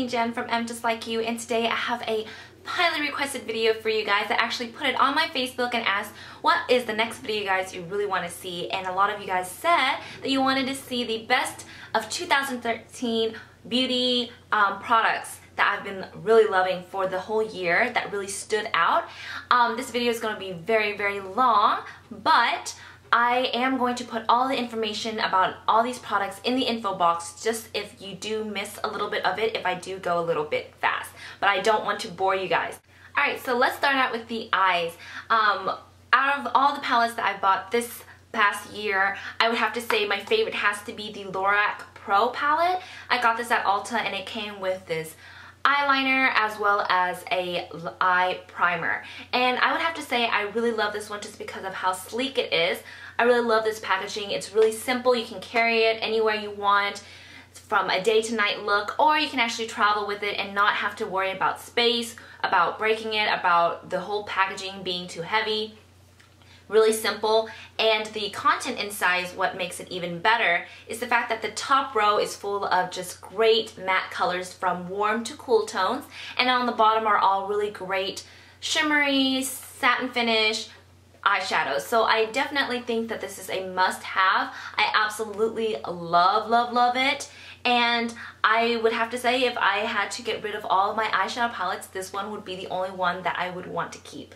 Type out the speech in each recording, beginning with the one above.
me, Jen from EmJustLikeYou, and today I have a highly requested video for you guys. I actually put it on my Facebook and asked what is the next video you guys you really want to see, and a lot of you guys said that you wanted to see the best of 2013 beauty products that I've been really loving for the whole year that really stood out. This video is going to be very long, but I am going to put all the information about all these products in the info box just if you do miss a little bit of it, if I do go a little bit fast. But I don't want to bore you guys. Alright, so let's start out with the eyes. Out of all the palettes that I bought this past year, I would have to say my favorite has to be the Lorac PRO Palette. I got this at ULTA and it came with this eyeliner as well as a eye primer, and I would have to say I really love this one just because of how sleek it is. I really love this packaging. It's really simple. You can carry it anywhere you want, from a day to night look, or you can actually travel with it and not have to worry about space, about breaking it, about the whole packaging being too heavy. Really simple, and the content inside is what makes it even better, is the fact that the top row is full of just great matte colors from warm to cool tones, and on the bottom are all really great shimmery satin finish eyeshadows. So I definitely think that this is a must-have. I absolutely love it, and I would have to say if I had to get rid of all of my eyeshadow palettes, this one would be the only one that I would want to keep.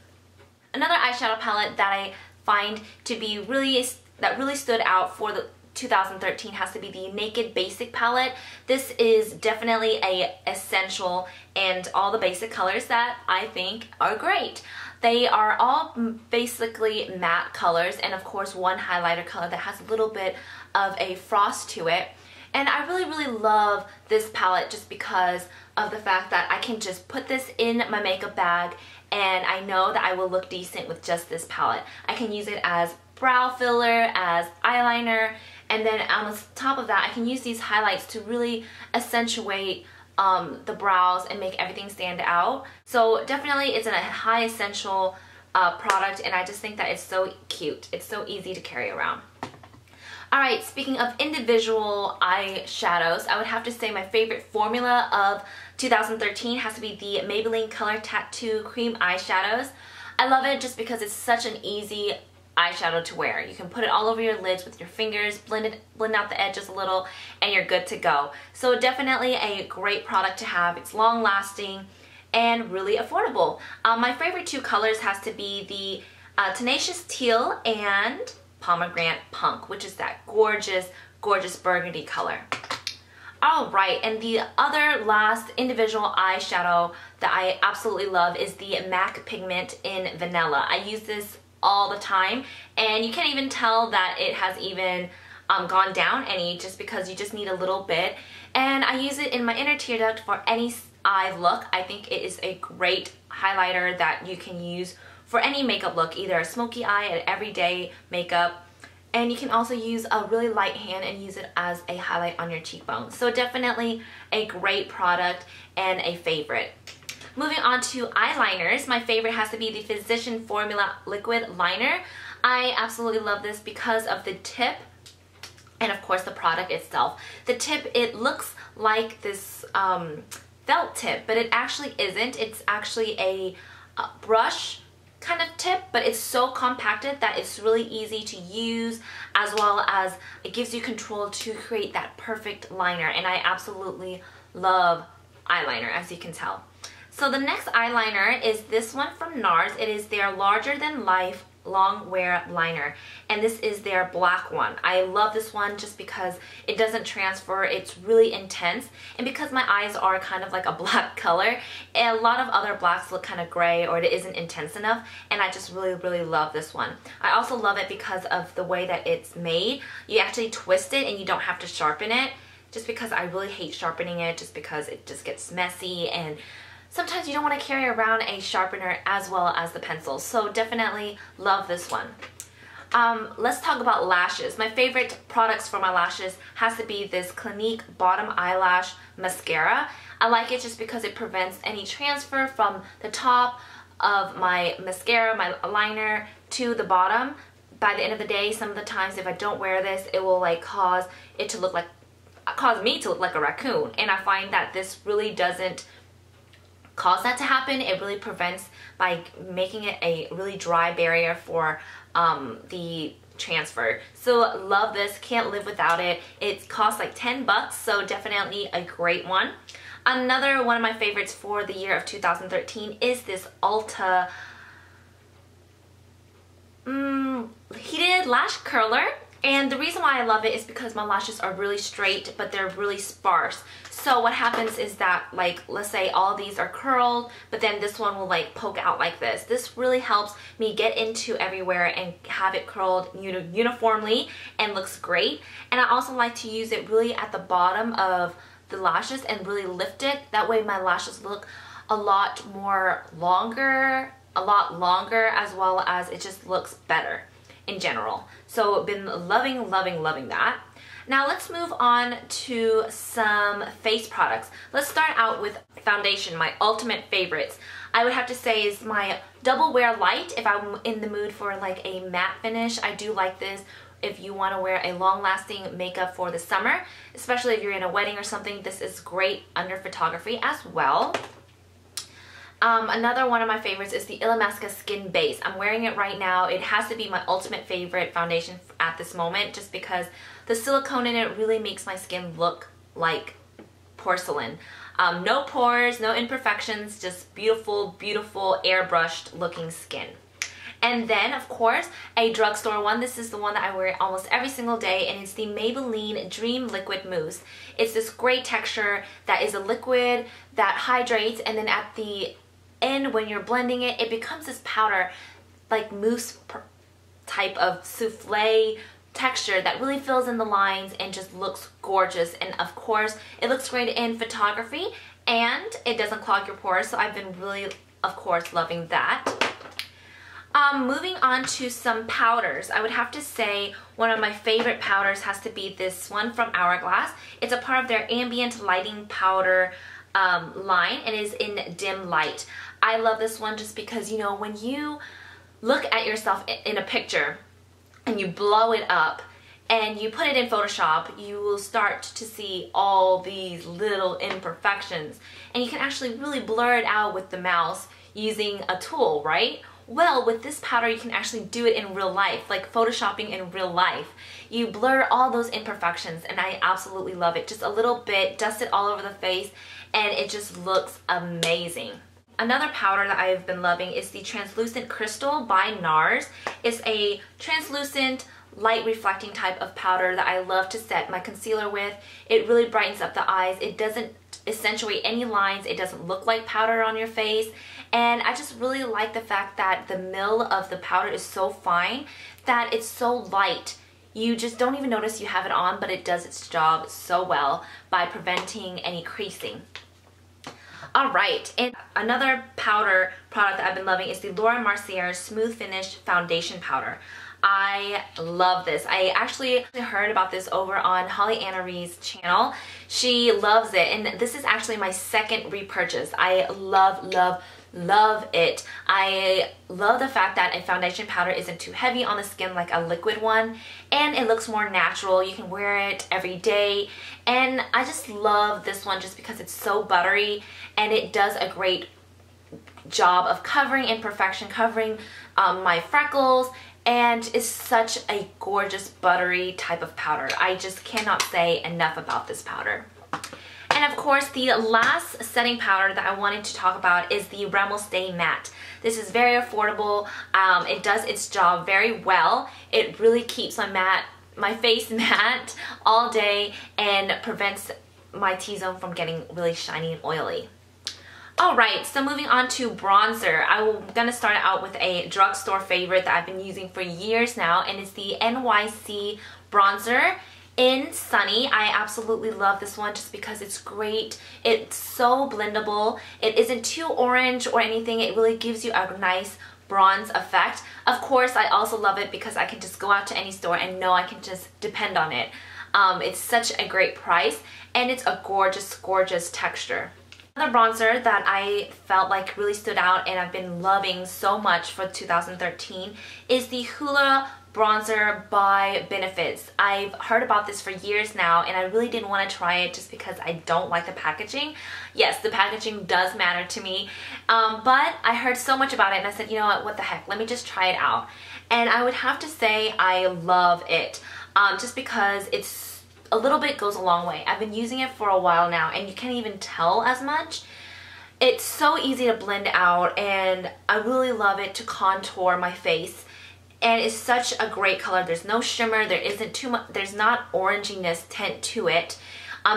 Another eyeshadow palette that I find to be really stood out for the 2013 has to be the Naked Basic palette. This is definitely a essential, and all the basic colors that I think are great. They are all basically matte colors, and of course one highlighter color that has a little bit of a frost to it. And I really love this palette just because of the fact that I can just put this in my makeup bag and I know that I will look decent with just this palette. I can use it as brow filler, as eyeliner, and then on the top of that I can use these highlights to really accentuate the brows and make everything stand out. So definitely it's a high essential product, and I just think that it's so cute. It's so easy to carry around. Alright, speaking of individual eyeshadows, I would have to say my favorite formula of 2013 has to be the Maybelline Color Tattoo Cream Eyeshadows. I love it just because it's such an easy eyeshadow to wear. You can put it all over your lids with your fingers, blend out the edges a little, and you're good to go. So definitely a great product to have. It's long lasting and really affordable. My favorite two colors has to be the Tenacious Teal and Pomegrante Punk, which is that gorgeous burgundy color. Alright, and the other last individual eyeshadow that I absolutely love is the MAC Pigment in Vanilla. I use this all the time, and you can't even tell that it has even gone down any, just because you just need a little bit. And I use it in my inner tear duct for any eye look. I think it is a great highlighter that you can use for any makeup look, either a smoky eye, an everyday makeup, and you can also use a really light hand and use it as a highlight on your cheekbones. So definitely a great product and a favorite. Moving on to eyeliners, my favorite has to be the Physician Formula Liquid Liner. I absolutely love this because of the tip and of course the product itself. The tip, it looks like this felt tip, but it actually isn't. It's actually a brush kind of tip, but it's so compacted that it's really easy to use, as well as it gives you control to create that perfect liner, and I absolutely love eyeliner, as you can tell. So the next eyeliner is this one from NARS. It is their Larger Than Life Long Wear Liner, and this is their black one. I love this one just because it doesn't transfer. It's really intense, and because my eyes are kind of like a black color, a lot of other blacks look kind of gray or it isn't intense enough, and I just really love this one. I also love it because of the way that it's made. You actually twist it and you don't have to sharpen it, just because I really hate sharpening it, just because it just gets messy, and sometimes you don't want to carry around a sharpener as well as the pencil. So definitely love this one. Let's talk about lashes. My favorite products for my lashes has to be this Clinique Bottom Eyelash Mascara. I like it just because it prevents any transfer from the top of my mascara, my liner, to the bottom. By the end of the day, some of the times if I don't wear this, it will like cause it to look like cause me to look like a raccoon, and I find that this really doesn't cause that to happen. It really prevents by making it a really dry barrier for the transfer. So love this, can't live without it. It costs like 10 bucks, so definitely a great one. Another one of my favorites for the year of 2013 is this ULTA heated lash curler. And the reason why I love it is because my lashes are really straight, but they're really sparse. So what happens is that, like, let's say all these are curled, but then this one will like poke out like this. This really helps me get into everywhere and have it curled uniformly and looks great. And I also like to use it really at the bottom of the lashes and really lift it. That way my lashes look a lot longer, as well as it just looks better in general. So been loving that. Now let's move on to some face products. Let's start out with foundation, my ultimate favorites. I would have to say is my Double Wear Light. If I'm in the mood for like a matte finish, I do like this. If you want to wear a long-lasting makeup for the summer, especially if you're in a wedding or something, this is great under photography as well. Another one of my favorites is the Illamasqua Skin Base. I'm wearing it right now. It has to be my ultimate favorite foundation at this moment, just because the silicone in it really makes my skin look like porcelain. No pores, no imperfections, just beautiful, beautiful airbrushed looking skin. And then, of course, a drugstore one. This is the one that I wear almost every single day, and it's the Maybelline Dream Liquid Mousse. It's this great texture that is a liquid that hydrates, and then at the end when you're blending it, it becomes this powder, like mousse type of souffle texture that really fills in the lines and just looks gorgeous. And of course, it looks great in photography, and it doesn't clog your pores, so I've been really, of course, loving that. Moving on to some powders, I would have to say one of my favorite powders has to be this one from Hourglass. It's a part of their Ambient lighting powder line. It is in dim light. I love this one just because, you know, when you look at yourself in a picture and you blow it up and you put it in Photoshop, you will start to see all these little imperfections, and you can actually really blur it out with the mouse using a tool, right? Well, with this powder, you can actually do it in real life, like photoshopping in real life. You blur all those imperfections, and I absolutely love it. Just a little bit, dust it all over the face, and it just looks amazing. Another powder that I've been loving is the Translucent Crystal by NARS. It's a translucent, light reflecting type of powder that I love to set my concealer with. It really brightens up the eyes. It doesn't accentuate any lines. It doesn't look like powder on your face. And I just really like the fact that the mill of the powder is so fine that it's so light. You just don't even notice you have it on, but it does its job so well by preventing any creasing. Alright, and another powder product that I've been loving is the Laura Mercier Smooth Finish Foundation Powder. I love this. I actually heard about this over on Holly Anna Ree's channel. She loves it, and this is actually my second repurchase. I love it. I love the fact that a foundation powder isn't too heavy on the skin like a liquid one, and it looks more natural. You can wear it every day, and I just love this one just because it's so buttery, and it does a great job of covering imperfection, covering my freckles, and is such a gorgeous buttery type of powder. I just cannot say enough about this powder. And of course, the last setting powder that I wanted to talk about is the Rimmel Stay Matte. This is very affordable. It does its job very well. It really keeps my face matte all day and prevents my T-zone from getting really shiny and oily. Alright, so moving on to bronzer. I'm going to start out with a drugstore favorite that I've been using for years now, and it's the NYC bronzer in Sunny. I absolutely love this one just because it's great. It's so blendable. It isn't too orange or anything. It really gives you a nice bronze effect. Of course, I also love it because I can just go out to any store and know I can just depend on it. It's such a great price, and it's a gorgeous, gorgeous texture. Another bronzer that I felt like really stood out and I've been loving so much for 2013 is the ULTA bronzer by Benefits. I've heard about this for years now and I really didn't want to try it just because I don't like the packaging. Yes, the packaging does matter to me, but I heard so much about it and I said, you know what the heck, let me just try it out. And I would have to say I love it, just because it's a little bit goes a long way. I've been using it for a while now and you can't even tell as much. It's so easy to blend out and I really love it to contour my face. And it's such a great color. There's no shimmer, there isn't too much, there's not oranginess tint to it.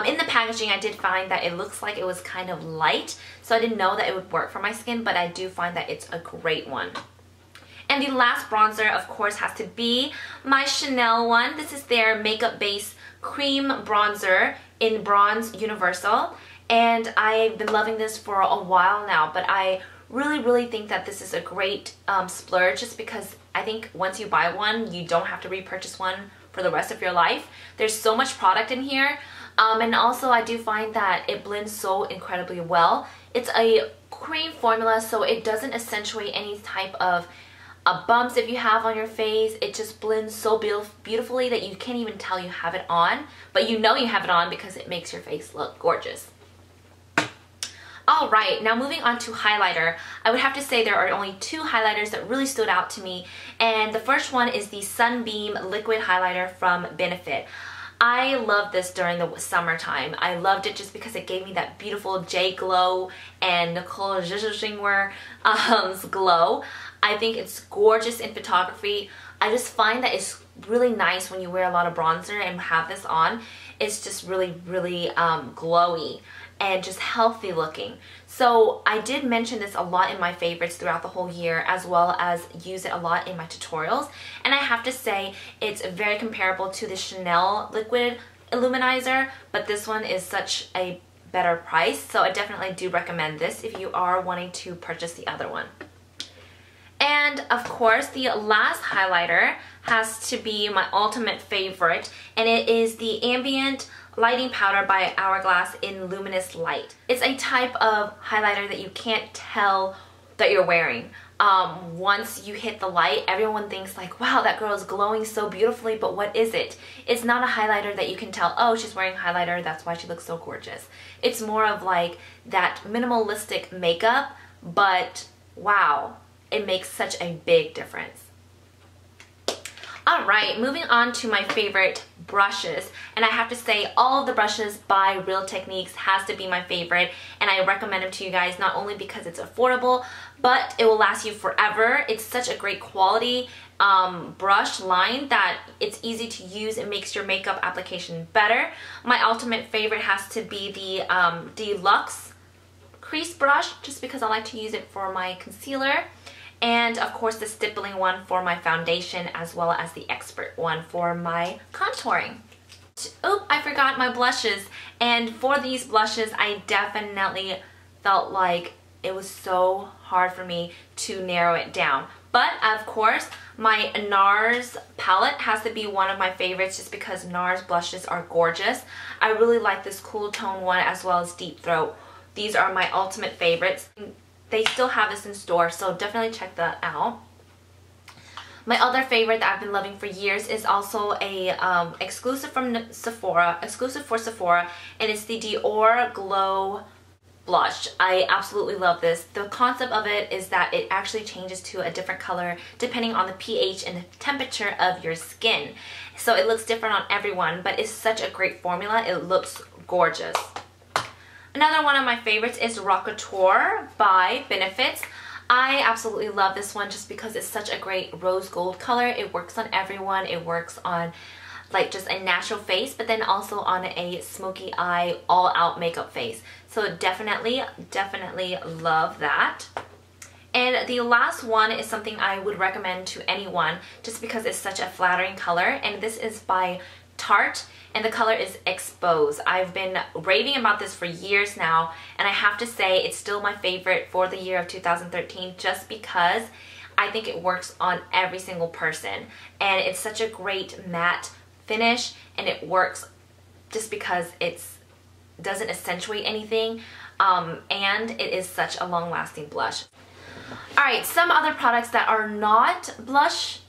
In the packaging I did find that it looks like it was kind of light, so I didn't know that it would work for my skin, but I do find that it's a great one. And the last bronzer, of course, has to be my Chanel one. This is their Makeup Base Cream Bronzer in Bronze Universal. And I've been loving this for a while now, but I really think that this is a great splurge, just because I think once you buy one, you don't have to repurchase one for the rest of your life. There's so much product in here, and also I do find that it blends so incredibly well. It's a cream formula, so it doesn't accentuate any type of bumps if you have on your face. It just blends so beautifully that you can't even tell you have it on, but you know you have it on because it makes your face look gorgeous. Alright, now moving on to highlighter. I would have to say there are only two highlighters that really stood out to me, and the first one is the Sunbeam Liquid Highlighter from Benefit. I love this during the summertime. I loved it just because it gave me that beautiful J glow and Nicole Scherzinger's glow. I think it's gorgeous in photography. I just find that it's really nice when you wear a lot of bronzer and have this on. It's just really glowy and just healthy looking. So I did mention this a lot in my favorites throughout the whole year, as well as use it a lot in my tutorials. And I have to say it's very comparable to the Chanel Liquid Illuminizer, but this one is such a better price. So I definitely do recommend this if you are wanting to purchase the other one. And of course, the last highlighter has to be my ultimate favorite, and it is the Ambient Lighting Powder by Hourglass in Luminous Light. It's a type of highlighter that you can't tell that you're wearing. Once you hit the light, everyone thinks like, wow, that girl is glowing so beautifully, but what is it? It's not a highlighter that you can tell, oh, she's wearing highlighter, that's why she looks so gorgeous. It's more of like that minimalistic makeup, but wow, it makes such a big difference. Alright, moving on to my favorite brushes, and I have to say all of the brushes by Real Techniques has to be my favorite, and I recommend them to you guys not only because it's affordable, but it will last you forever. It's such a great quality brush line that it's easy to use. It makes your makeup application better. My ultimate favorite has to be the Deluxe Crease Brush, just because I like to use it for my concealer. And of course the stippling one for my foundation, as well as the Expert one for my contouring. Oop, I forgot my blushes. And for these blushes, I definitely felt like it was so hard for me to narrow it down. But of course, my NARS palette has to be one of my favorites, just because NARS blushes are gorgeous. I really like this Cool Tone one as well as Deep Throat. These are my ultimate favorites. They still have this in store, so definitely check that out. My other favorite that I've been loving for years is also a exclusive for Sephora, and it's the Dior Glow Blush. I absolutely love this. The concept of it is that it actually changes to a different color depending on the pH and the temperature of your skin. So it looks different on everyone, but it's such a great formula. It looks gorgeous. Another one of my favorites is Rockateur by Benefits. I absolutely love this one just because it's such a great rose gold color. It works on everyone. It works on like just a natural face, but then also on a smoky eye, all out makeup face. So definitely love that. And the last one is something I would recommend to anyone just because it's such a flattering color, and this is by Tarte, and the color is Expose. I've been raving about this for years now, and I have to say it's still my favorite for the year of 2013 just because I think it works on every single person, and it's such a great matte finish, and it works just because it doesn't accentuate anything, and it is such a long-lasting blush. Alright, some other products that are not blush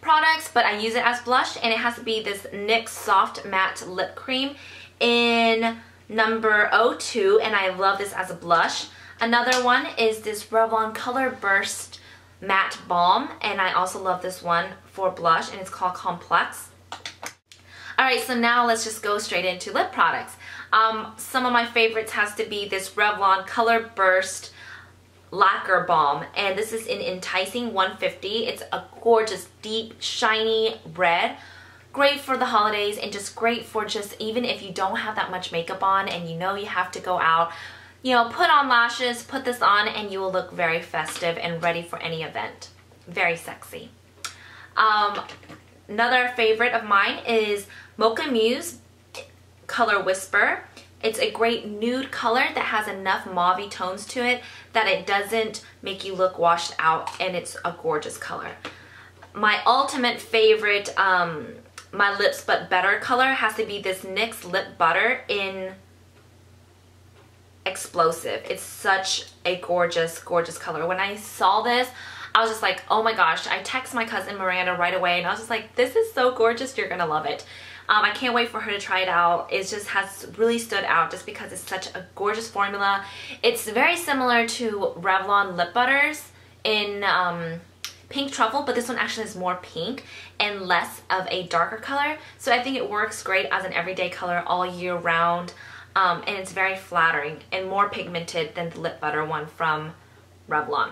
products, but I use it as blush, and it has to be this NYX Soft Matte Lip Cream in number 02, and I love this as a blush. Another one is this Revlon Color Burst Matte Balm, and I also love this one for blush, and it's called Complex. Alright, so now let's just go straight into lip products. Some of my favorites has to be this Revlon Color Burst Lacquer Balm, and this is in Enticing 150. It's a gorgeous, deep, shiny red. Great for the holidays, and just great for just even if you don't have that much makeup on and you know you have to go out. You know, put on lashes, put this on, and you will look very festive and ready for any event. Very sexy. Another favorite of mine is Mocha Muse Color Whisper. It's a great nude color that has enough mauvey tones to it that it doesn't make you look washed out, and it's a gorgeous color. My ultimate favorite, my Lips But Better color has to be this NYX Lip Butter in Explosive. It's such a gorgeous, gorgeous color. When I saw this, I was just like, oh my gosh. I texted my cousin Miranda right away, and I was just like, this is so gorgeous, you're gonna love it. I can't wait for her to try it out. It just has really stood out just because it's such a gorgeous formula. It's very similar to Revlon lip butters in Pink Truffle, but this one actually is more pink and less of a darker color. So I think it works great as an everyday color all year round. And it's very flattering and more pigmented than the lip butter one from Revlon.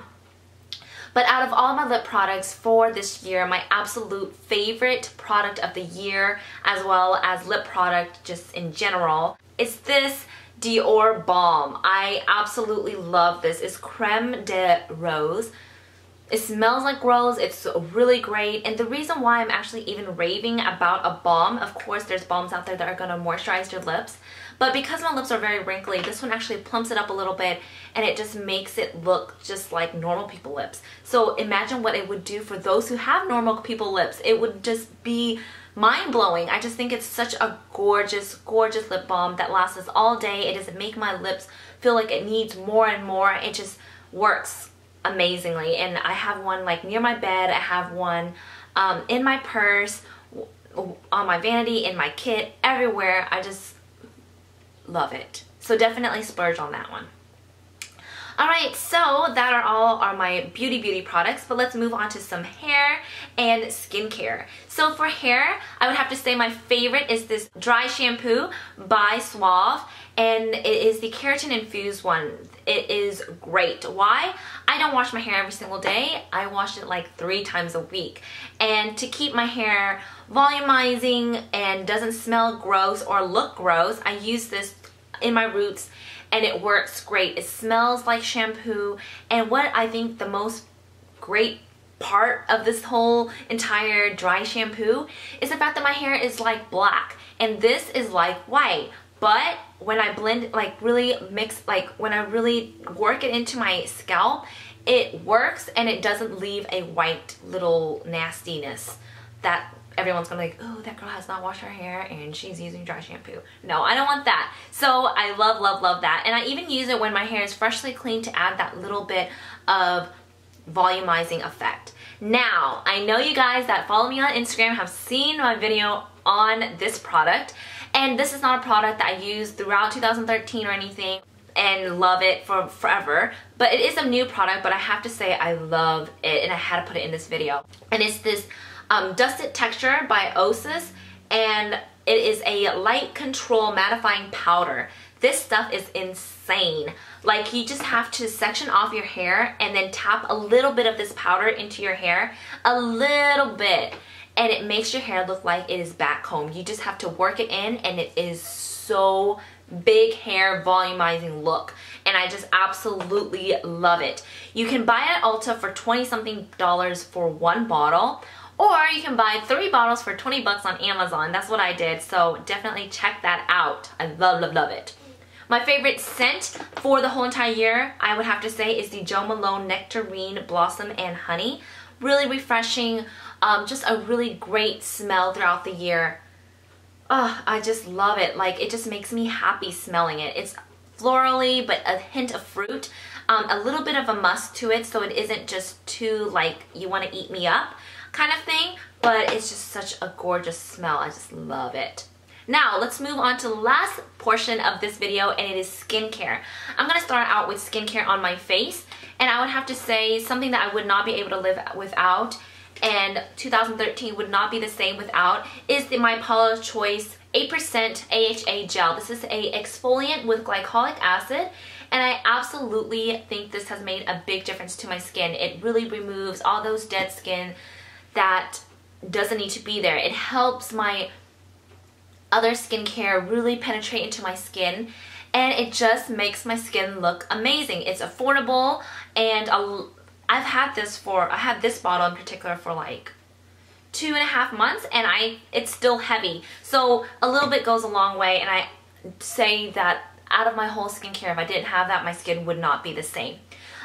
But out of all my lip products for this year, my absolute favorite product of the year, as well as lip product just in general, is this Dior Balm. I absolutely love this. It's Creme de Rose. It smells like rose. It's really great, and the reason why I'm actually even raving about a balm, of course there's balms out there that are going to moisturize your lips, but because my lips are very wrinkly, this one actually plumps it up a little bit, and it just makes it look just like normal people lips. So imagine what it would do for those who have normal people lips. It would just be mind-blowing. I just think it's such a gorgeous, gorgeous lip balm that lasts all day. It doesn't make my lips feel like it needs more and more. It just works amazingly, and I have one like near my bed. I have one in my purse, on my vanity, in my kit, everywhere. I just love it. So definitely splurge on that one. Alright, so that are my beauty products, but let's move on to some hair and skincare. So for hair, I would have to say my favorite is this dry shampoo by Suave, and it is the keratin infused one. It is great. Why? I don't wash my hair every single day. I wash it like 3 times a week. And to keep my hair volumizing and doesn't smell gross or look gross, I use this in my roots, and it works great. It smells like shampoo, and what I think the most great part of this whole entire dry shampoo is the fact that my hair is like black, and this is like white. But when I blend, like really mix, like when I really work it into my scalp, it works, and it doesn't leave a white little nastiness that everyone's gonna be like, oh, that girl has not washed her hair and she's using dry shampoo. No, I don't want that. So I love, love, love that. And I even use it when my hair is freshly clean to add that little bit of volumizing effect. Now, I know you guys that follow me on Instagram have seen my video on this product, and this is not a product that I used throughout 2013 or anything and love it for forever, but it is a new product, but I have to say I love it, and I had to put it in this video. And it's this Dusted Texture by Osis, and it is a light control mattifying powder. This stuff is insane. Like, you just have to section off your hair and then tap a little bit of this powder into your hair, a little bit, and it makes your hair look like it is backcombed. You just have to work it in, and it is so big hair volumizing look, and I just absolutely love it. You can buy it at Ulta for $20-something for 1 bottle, or you can buy 3 bottles for 20 bucks on Amazon. That's what I did, so definitely check that out. I love, love, love it. My favorite scent for the whole entire year, I would have to say, is the Jo Malone Nectarine Blossom and Honey. Really refreshing, just a really great smell throughout the year. Oh, I just love it. Like, it just makes me happy smelling it. It's florally, but a hint of fruit. A little bit of a musk to it, so it isn't just too, like, you want to eat me up kind of thing, but it's just such a gorgeous smell. I just love it. Now, let's move on to the last portion of this video, and it is skincare. I'm going to start out with skincare on my face, and I would have to say something that I would not be able to live without, and 2013 would not be the same without, is my Paula's Choice 8% AHA gel. This is a exfoliant with glycolic acid, and I absolutely think this has made a big difference to my skin. It really removes all those dead skin that doesn't need to be there. It helps my other skincare really penetrate into my skin, and it just makes my skin look amazing. It's affordable, and I had this bottle in particular for like 2.5 months, and it's still heavy. So a little bit goes a long way, and I say that out of my whole skincare, if I didn't have that, my skin would not be the same.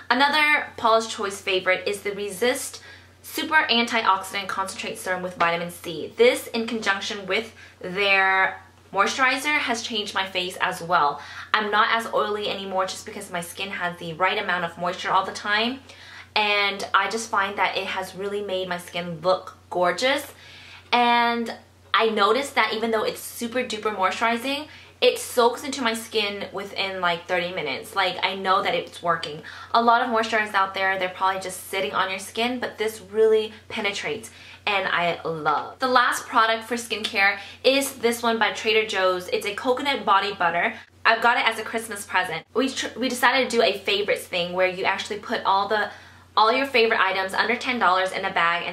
Another Paula's Choice favorite is the Resist Super Antioxidant Concentrate Serum with Vitamin C. This, in conjunction with their moisturizer, has changed my face as well. I'm not as oily anymore just because my skin has the right amount of moisture all the time. And I just find that it has really made my skin look gorgeous. And I noticed that even though it's super duper moisturizing, it soaks into my skin within like 30 minutes. Like, I know that it's working. A lot of moisturizers out there, they're probably just sitting on your skin, but this really penetrates, and I love. The last product for skincare is this one by Trader Joe's. It's a coconut body butter. I've got it as a Christmas present. We decided to do a favorites thing where you actually put all your favorite items under $10 in a bag,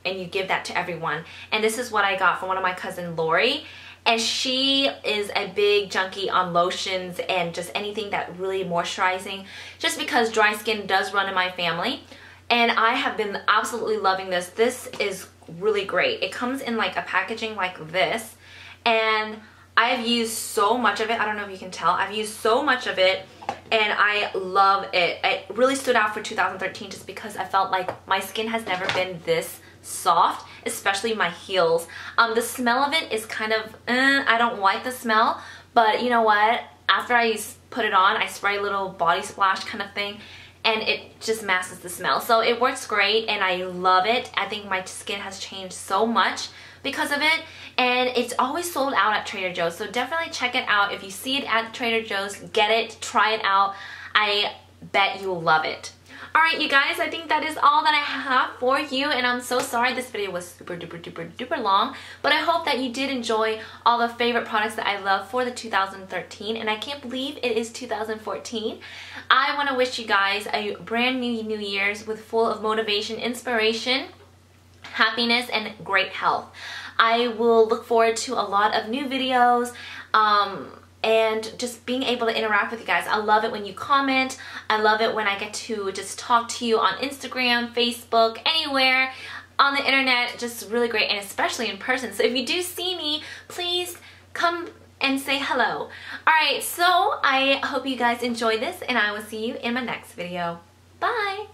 and you give that to everyone. And this is what I got from one of my cousin Lori. And she is a big junkie on lotions and just anything that really moisturizing, just because dry skin does run in my family. And I have been absolutely loving this. This is really great. It comes in like a packaging like this, and I've used so much of it. I don't know if you can tell. I've used so much of it, and I love it. It really stood out for 2013 just because I felt like my skin has never been this soft, especially my heels. The smell of it is kind of, I don't like the smell, but you know what? After I put it on, I spray a little body splash kind of thing, and it just masks the smell. So it works great, and I love it. I think my skin has changed so much because of it, and it's always sold out at Trader Joe's, so definitely check it out. If you see it at Trader Joe's, get it, try it out. I bet you'll love it. Alright, you guys, I think that is all that I have for you, and I'm so sorry this video was super duper duper duper long, but I hope that you did enjoy all the favorite products that I love for the 2013, and I can't believe it is 2014. I want to wish you guys a brand new New Year's with full of motivation, inspiration, happiness, and great health. I will look forward to a lot of new videos, and just being able to interact with you guys. I love it when you comment. I love it when I get to just talk to you on Instagram, Facebook, anywhere on the internet. Just really great, and especially in person. So if you do see me, please come and say hello. Alright, so I hope you guys enjoy this, and I will see you in my next video. Bye!